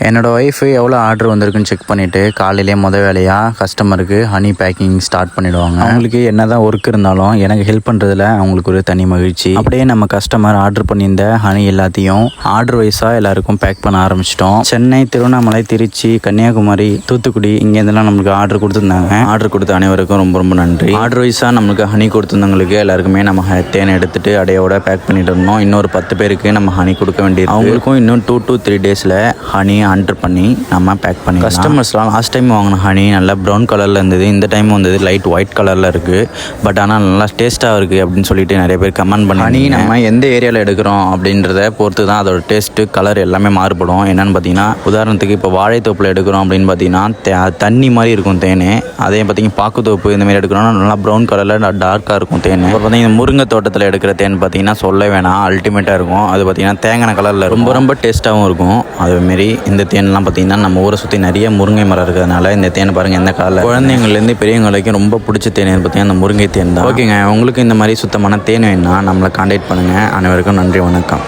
என்னோடய ஒய்ஃபு எவ்வளோ ஆர்டர் வந்திருக்குன்னு செக் பண்ணிவிட்டு காலையிலே வேலையாக கஸ்டமருக்கு ஹனி பேக்கிங் ஸ்டார்ட் பண்ணிவிடுவாங்க. அவங்களுக்கு என்ன தான் ஒர்க் இருந்தாலும் எனக்கு ஹெல்ப் பண்ணுறதுல அவங்களுக்கு ஒரு தனி மகிழ்ச்சி. அப்படியே நம்ம கஸ்டமர் ஆர்டர் பண்ணியிருந்த ஹனி எல்லாத்தையும் ஆர்டர் வைஸாக எல்லாருக்கும் பேக் பண்ண ஆரம்பிச்சிட்டோம். சென்னை, திருவண்ணாமலை, திருச்சி, கன்னியாகுமரி, தூத்துக்குடி இங்கேருந்துலாம் நம்மளுக்கு ஆர்டர் கொடுத்துருந்தாங்க. ஆர்டர் கொடுத்த அனைவருக்கும் ரொம்ப ரொம்ப நன்றி. ஆர்டர் வைஸாக நம்மளுக்கு ஹனி கொடுத்துருந்தவங்களுக்கு எல்லாருக்குமே நம்ம தேனை எடுத்துகிட்டு அடையோட பேக் பண்ணிட்டு இருந்தோம். இன்னொரு 10 பேருக்கு நம்ம ஹனி கொடுக்க வேண்டியது. அவங்களுக்கும் இன்னும் 2 to 3 டேஸில் ஹனி ஆர்டர் பண்ணி நம்ம பேக் பண்ணி கஸ்டமர்ஸ்லாம் லாஸ்ட் டைம் வாங்கின ஹனி நல்லா ப்ரௌன் கலரில் இருந்தது. இந்த டைம் வந்தது லைட் ஒயிட் கலரில் இருக்குது. பட் ஆனால் நல்லா டேஸ்ட்டாக இருக்குது அப்படின்னு சொல்லிட்டு நிறைய பேர் கமெண்ட் பண்ணி. ஹனி நம்ம எந்த ஏரியாவில் எடுக்கிறோம் அப்படின்றத பொறுத்து தான் அதோட டேஸ்ட்டு, கலர் எல்லாமே மாறுபடும். என்னென்னு பார்த்தீங்கன்னா, உதாரணத்துக்கு இப்போ வாழைத்தோப்பில் எடுக்கிறோம் அப்படின்னு பார்த்தீங்கன்னா தண்ணி மாதிரி இருக்கும் தேன். அதே பார்த்தீங்கன்னா பாக்குத்தோப்பு இந்தமாதிரி எடுக்கிறோம்னா நல்லா ப்ரௌன் கலரில் டார்க்காக இருக்கும் தேன். அப்புறம் பார்த்தீங்கன்னா முருங்கை தோட்டத்தில் எடுக்கிற தேன் பார்த்தீங்கன்னா சொல்ல வேணாம், அல்டிமேட்டாக இருக்கும். அது பார்த்தீங்கன்னா தேங்காய் கலரில் ரொம்ப ரொம்ப டேஸ்ட்டாகவும் இருக்கும். அதுமாரி இந்த தேன்லாம் பார்த்தீங்கன்னா நம்ம ஊரை சுற்றி நிறைய முருங்கை மரம் இருக்கிறதுனால இந்த தேனை பாருங்கள் எந்த காலில் குழந்தைங்கள்லேருந்து பெரியவங்க வரைக்கும் ரொம்ப பிடிச்ச தேன் பார்த்தீங்கன்னா அந்த முருங்கை தேன் தான். ஓகேங்க, உங்களுக்கு இந்த மாதிரி சுத்தமான தேன் வேணும்னா நம்மளை கான்டாக்ட் பண்ணுங்கள். அனைவருக்கும் நன்றி, வணக்கம்.